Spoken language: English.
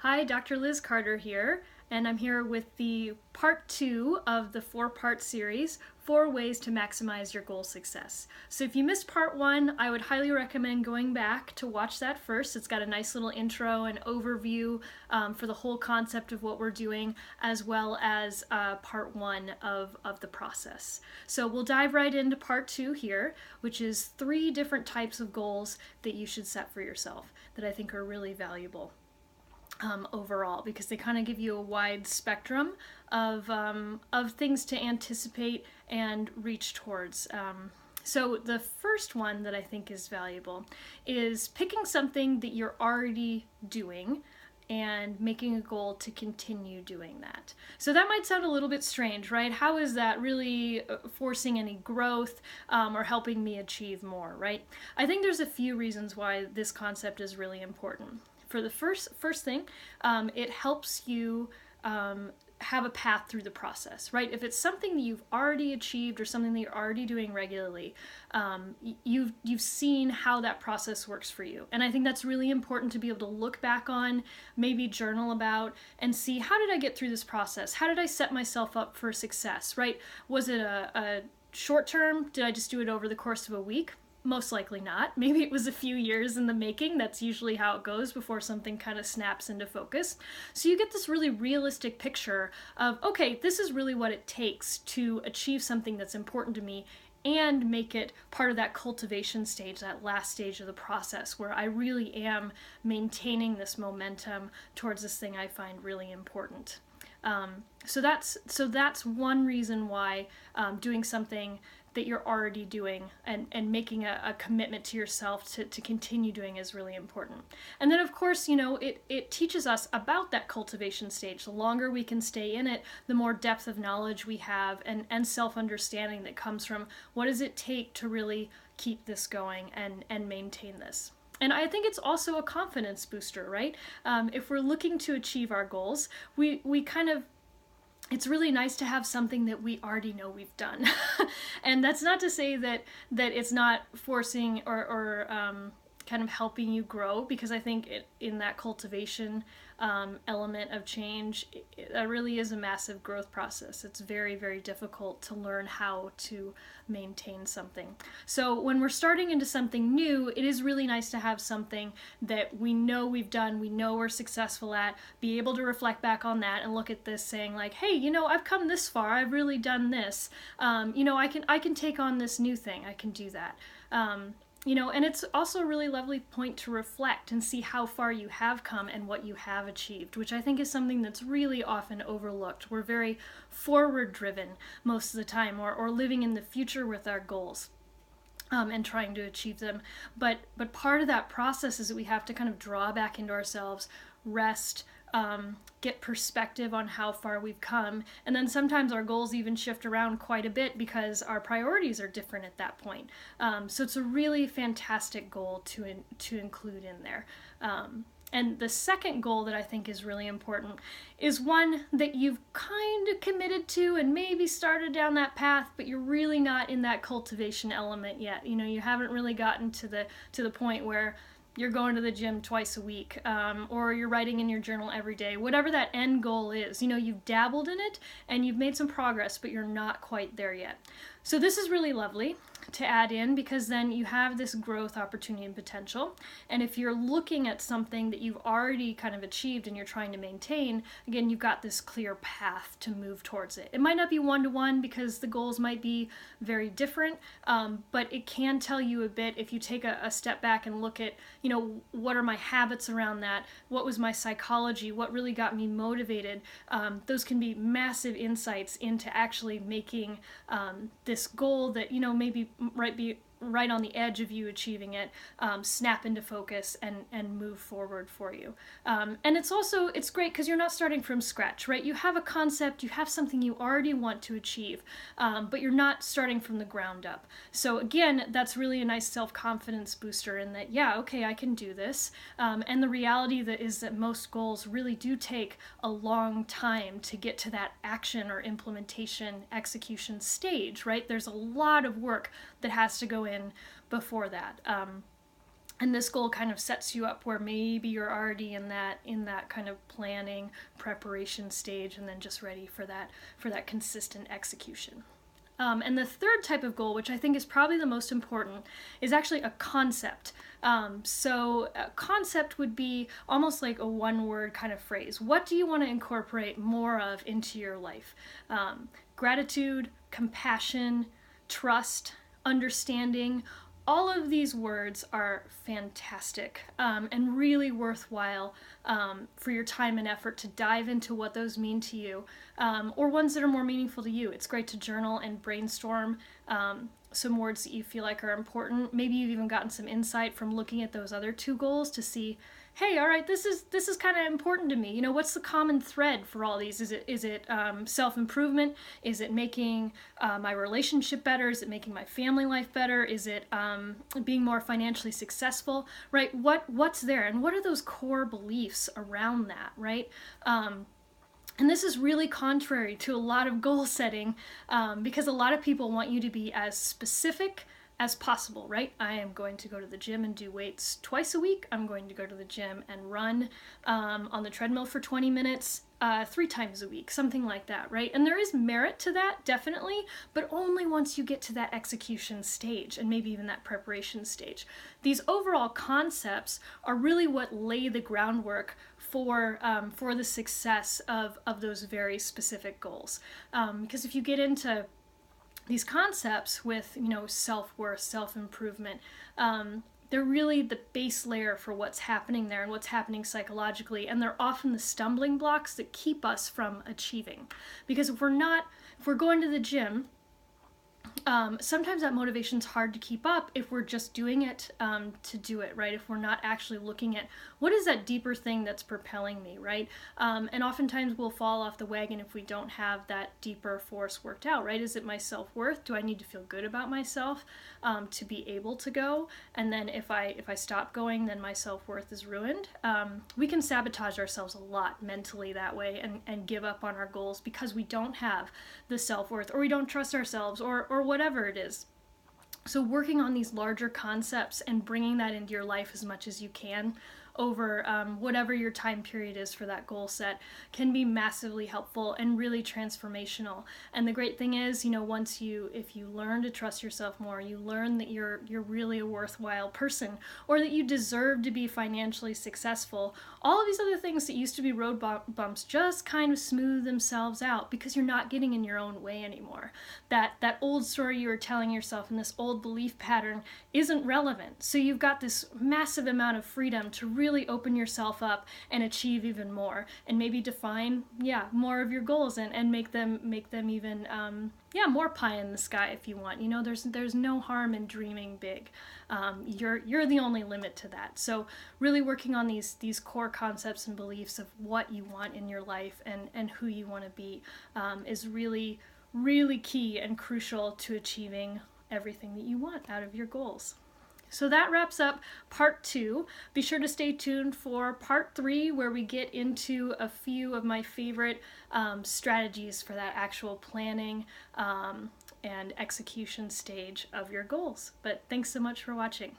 Hi, Dr. Liz Carter here, and I'm here with the part 2 of the 4-part series, 4 Ways to Maximize Your Goal Success. So if you missed part 1, I would highly recommend going back to watch that first. It's got a nice little intro and overview for the whole concept of what we're doing, as well as part 1 of the process. So we'll dive right into part 2 here, which is 3 different types of goals that you should set for yourself that I think are really valuable. Overall, because they kind of give you a wide spectrum of things to anticipate and reach towards. So the first one that I think is valuable is picking something that you're already doing and making a goal to continue doing that. So that might sound a little bit strange, right? How is that really forcing any growth or helping me achieve more, right? I think there's a few reasons why this concept is really important. For the first thing, it helps you have a path through the process, right? If it's something that you've already achieved or something that you're already doing regularly, you've seen how that process works for you. And I think that's really important to be able to look back on, maybe journal about, and see, how did I get through this process? How did I set myself up for success, right? Was it a short term? Did I just do it over the course of a week? Most likely not. Maybe it was a few years in the making. That's usually how it goes before something kind of snaps into focus. So you get this really realistic picture of, okay, this is really what it takes to achieve something that's important to me and make it part of that cultivation stage, that last stage of the process where I really am maintaining this momentum towards this thing I find really important. So that's one reason why doing something that you're already doing and making a commitment to yourself to continue doing is really important. And then of course, you know, it teaches us about that cultivation stage. The longer we can stay in it, the more depth of knowledge we have and self-understanding that comes from what does it take to really keep this going and maintain this. And I think it's also a confidence booster, right? If we're looking to achieve our goals, we kind of, it's really nice to have something that we already know we've done. And that's not to say that it's not forcing or kind of helping you grow, because I think in that cultivation element of change, that really is a massive growth process. It's very, very difficult to learn how to maintain something. So when we're starting into something new, it is really nice to have something that we know we've done, we know we're successful at, be able to reflect back on that and look at this saying like, hey, you know, I've come this far, I've really done this. You know, I can take on this new thing, I can do that. You know, and it's also a really lovely point to reflect and see how far you have come and what you have achieved, which I think is something that's really often overlooked. We're very forward driven most of the time, or living in the future with our goals. And trying to achieve them. But part of that process is that we have to kind of draw back into ourselves, rest, get perspective on how far we've come, and then sometimes our goals even shift around quite a bit because our priorities are different at that point. So it's a really fantastic goal to include in there. And the second goal that I think is really important is one that you've kind of committed to and maybe started down that path, but you're really not in that cultivation element yet. You know, you haven't really gotten to the point where you're going to the gym twice a week, or you're writing in your journal every day, whatever that end goal is. You know, you've dabbled in it and you've made some progress, but you're not quite there yet. So this is really lovely to add in, because then you have this growth opportunity and potential. And if you're looking at something that you've already kind of achieved and you're trying to maintain, again, you've got this clear path to move towards it. It might not be one-to-one because the goals might be very different, but it can tell you a bit if you take a step back and look at, you know, what are my habits around that? What was my psychology? What really got me motivated? Those can be massive insights into actually making this goal that, you know, maybe be right on the edge of you achieving it, snap into focus and move forward for you. And it's great because you're not starting from scratch, right? You have a concept, you have something you already want to achieve, but you're not starting from the ground up. So again, that's really a nice self-confidence booster in that, yeah, okay, I can do this. And the reality is that most goals really do take a long time to get to that action or implementation execution stage, right? There's a lot of work that has to go in before that. And this goal kind of sets you up where maybe you're already in that kind of planning preparation stage, and then just ready for that consistent execution. And the third type of goal, which I think is probably the most important, is actually a concept. So a concept would be almost like a one-word kind of phrase. What do you want to incorporate more of into your life? Gratitude, compassion, trust, understanding. All of these words are fantastic, and really worthwhile for your time and effort to dive into what those mean to you, or ones that are more meaningful to you. It's great to journal and brainstorm some words that you feel like are important. Maybe you've even gotten some insight from looking at those other two goals to see, hey, all right, this is kind of important to me. You know, what's the common thread for all these? Is it self-improvement? Is it making my relationship better? Is it making my family life better? Is it being more financially successful? Right? What's there, and what are those core beliefs around that? Right? And this is really contrary to a lot of goal setting, because a lot of people want you to be as specific as possible, right? I am going to go to the gym and do weights twice a week. I'm going to go to the gym and run on the treadmill for 20 minutes 3 times a week, something like that, right? And there is merit to that, definitely, but only once you get to that execution stage, and maybe even that preparation stage. These overall concepts are really what lay the groundwork for the success of those very specific goals. Because if you get into these concepts with, you know, self-worth, self-improvement, they're really the base layer for what's happening there and what's happening psychologically, and they're often the stumbling blocks that keep us from achieving. Because if we're going to the gym, sometimes that motivation's hard to keep up if we're just doing it to do it, right? If we're not actually looking at what is that deeper thing that's propelling me, right? And oftentimes we'll fall off the wagon if we don't have that deeper force worked out, right? Is it my self-worth? Do I need to feel good about myself to be able to go? And then if I stop going, then my self-worth is ruined. We can sabotage ourselves a lot mentally that way, and give up on our goals because we don't have the self-worth, or we don't trust ourselves, or whatever it is. So working on these larger concepts and bringing that into your life as much as you can over whatever your time period is for that goal set can be massively helpful and really transformational. And the great thing is, you know, if you learn to trust yourself more, you learn that you're really a worthwhile person, or that you deserve to be financially successful, all of these other things that used to be road bumps just kind of smooth themselves out because you're not getting in your own way anymore. That old story you were telling yourself and this old belief pattern isn't relevant. So you've got this massive amount of freedom to really open yourself up and achieve even more, and maybe define more of your goals and make them even more pie in the sky if you want. You know, there's no harm in dreaming big. You're the only limit to that. So really working on these core concepts and beliefs of what you want in your life and who you want to be is really, really key and crucial to achieving everything that you want out of your goals. So that wraps up part 2. Be sure to stay tuned for part 3, where we get into a few of my favorite strategies for that actual planning and execution stage of your goals. But thanks so much for watching.